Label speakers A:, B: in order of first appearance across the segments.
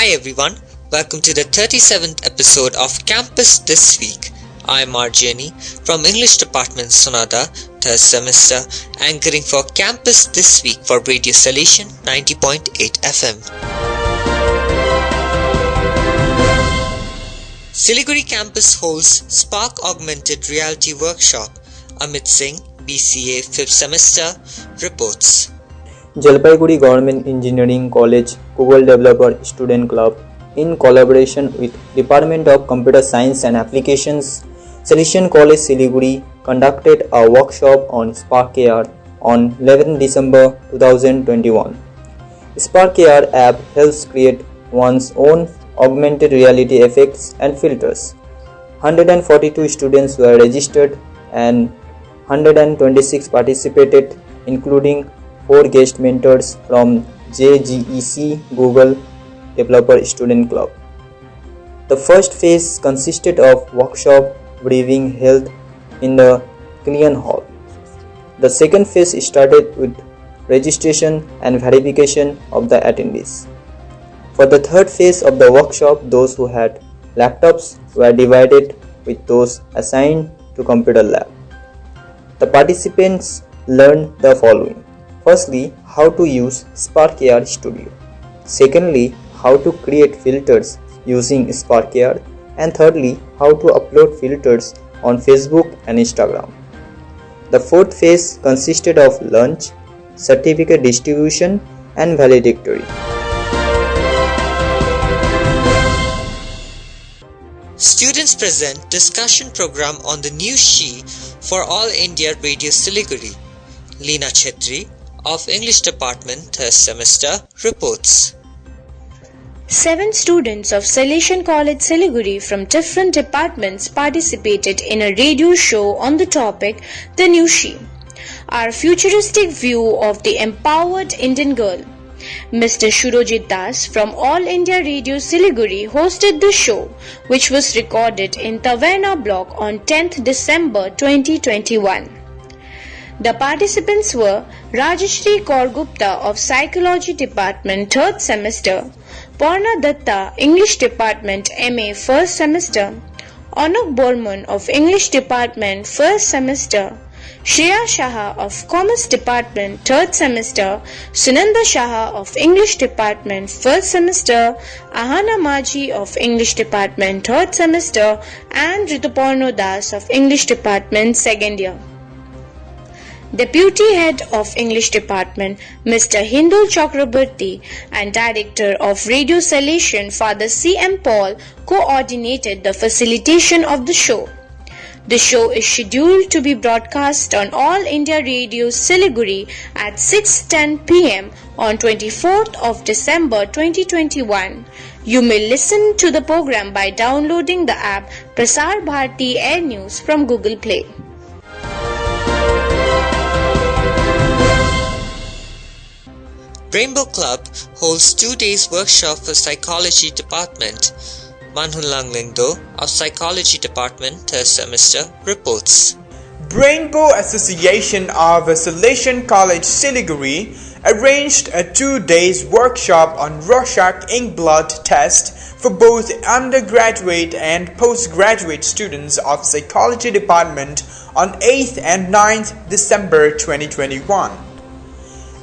A: Hi everyone, welcome to the 37th episode of Campus This Week. I'm Arjani from English Department Sonada, 3rd semester, anchoring for Campus This Week for Radio Salesian 90.8 FM. Siliguri campus holds Spark Augmented Reality Workshop. Amit Singh, BCA 5th semester, reports.
B: Jalpaiguri Government Engineering College Google Developer Student Club, in collaboration with Department of Computer Science and Applications, Salesian College Siliguri, conducted a workshop on Spark AR on 11 December 2021. Spark AR app helps create one's own augmented reality effects and filters. 142 students were registered and 126 participated, including 4 guest mentors from JGEC Google Developer Student Club. The first phase consisted of workshop briefing held in the Clean Hall. The second phase started with registration and verification of the attendees. For the third phase of the workshop, those who had laptops were divided with those assigned to computer lab. The participants learned the following. Firstly, how to use Spark AR Studio. Secondly, how to create filters using Spark AR. And thirdly, how to upload filters on Facebook and Instagram. The fourth phase consisted of lunch, certificate distribution, and valedictory.
A: Students present discussion program on the new SHE for All India Radio Siliguri. Leena Chetri of English Department 3rd semester reports.
C: 7 students of Salesian College Siliguri from different departments participated in a radio show on the topic The New SHE, our futuristic view of the empowered Indian girl. Mr. Shurojit Das from All India Radio Siliguri hosted the show, which was recorded in Taverna Block on 10th December 2021. The participants were Rajashri Kaur Gupta of Psychology Department 3rd semester, Purna Datta, English Department MA 1st semester, Anuk Borman of English Department 1st semester, Shreya Shaha of Commerce Department 3rd semester, Sunanda Shaha of English Department 1st semester, Ahana Maji of English Department 3rd semester, and Rituparno Das of English Department 2nd year. Deputy Head of English Department, Mr. Hindul Chakrabarti, and Director of Radio Salesian, Father C.M. Paul, coordinated the facilitation of the show. The show is scheduled to be broadcast on All India Radio Siliguri at 6:10 p.m. on 24th of December 2021. You may listen to the program by downloading the app Prasar Bharati Air News from Google Play.
A: Brainbow Club holds 2 days workshop for Psychology Department. Manhun Langlingdo of Psychology Department 3rd semester reports.
D: Brainbow Association of Salesian College Siliguri arranged a 2 days workshop on Rorschach Inkblot test for both undergraduate and postgraduate students of Psychology Department on 8th and 9th December 2021.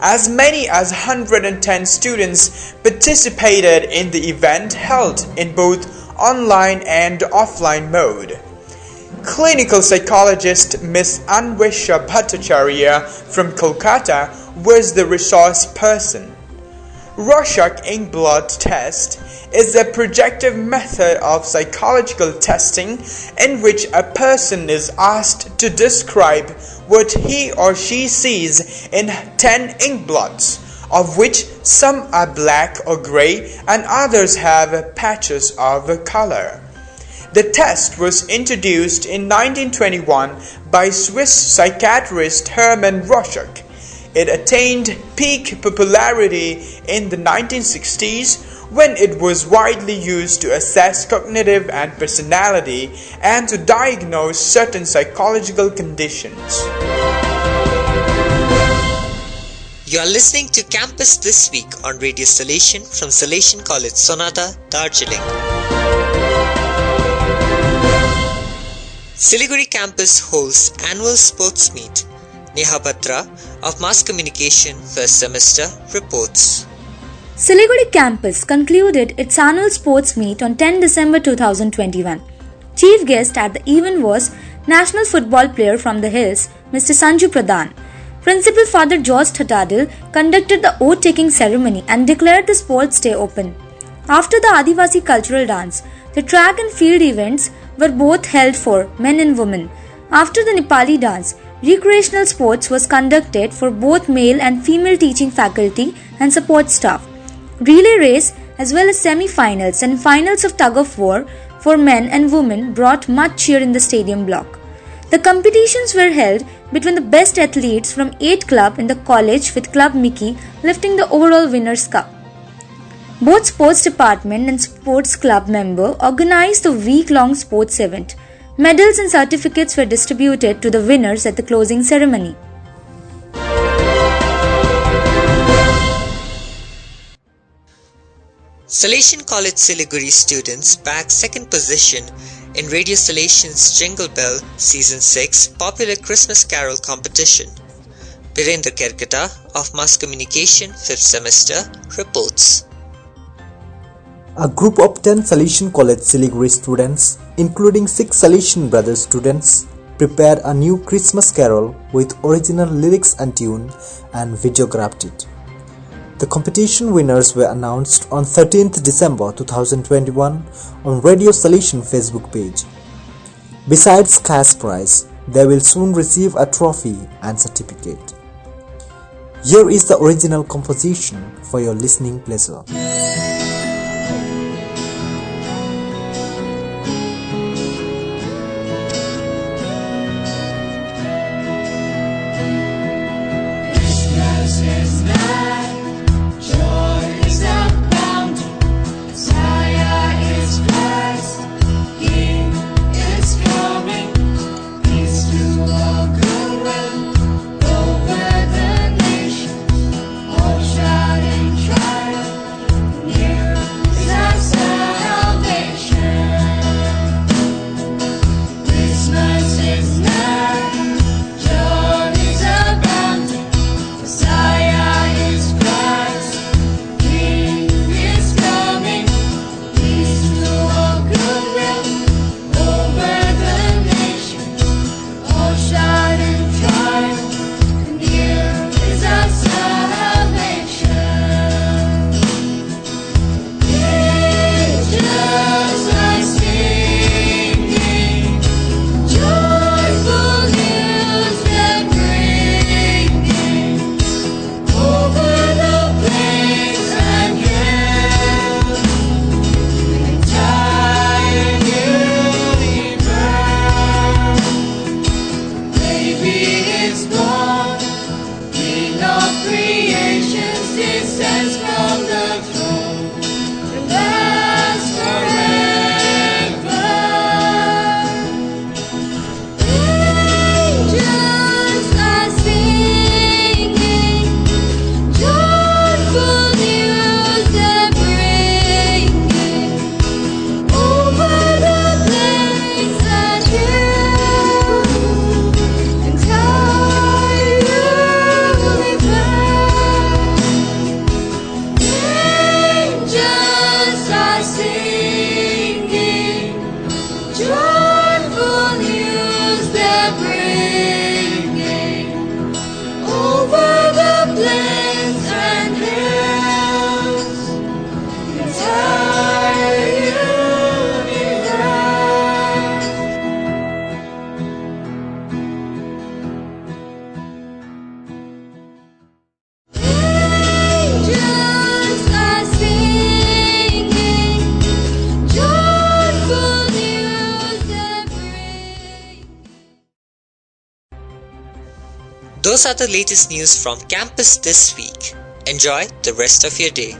D: As many as 110 students participated in the event held in both online and offline mode. Clinical psychologist Ms. Anwesha Bhattacharya from Kolkata was the resource person. Rorschach Inkblot test is a projective method of psychological testing in which a person is asked to describe what he or she sees in 10 inkblots, of which some are black or grey and others have patches of color. The test was introduced in 1921 by Swiss psychiatrist Hermann Rorschach. It attained peak popularity in the 1960s when it was widely used to assess cognitive and personality and to diagnose certain psychological conditions.
A: You are listening to Campus This Week on Radio Salesian from Salesian College Sonada, Darjeeling. Siliguri campus holds annual sports meet. Neha Batra of Mass Communication first semester reports.
E: Siliguri campus concluded its annual sports meet on 10 December 2021. Chief guest at the event was national football player from the hills, Mr. Sanju Pradhan. Principal Father George Thatadil conducted the oath-taking ceremony and declared the sports day open. After the Adivasi cultural dance, the track and field events were both held for men and women. After the Nepali dance, recreational sports was conducted for both male and female teaching faculty and support staff. Relay race as well as semi-finals and finals of tug of war for men and women brought much cheer in the stadium block. The competitions were held between the best athletes from 8 clubs in the college, with Club Mickey lifting the overall winners' cup. Both sports department and sports club member organized the week-long sports event. Medals and certificates were distributed to the winners at the closing ceremony.
A: Salesian College Siliguri students bagged second position in Radio Salesian's Jingle Bell Season 6 Popular Christmas Carol competition. Birendra Kerkata of Mass Communication 5th semester reports.
F: A group of 10 Salesian College Siliguri students, including 6 Salesian Brothers students, prepared a new Christmas carol with original lyrics and tune and videographed it. The competition winners were announced on 13th December 2021 on Radio Salesian Facebook page. Besides cash prize, they will soon receive a trophy and certificate. Here is the original composition for your listening pleasure.
A: Those are the latest news from campus this week. Enjoy the rest of your day.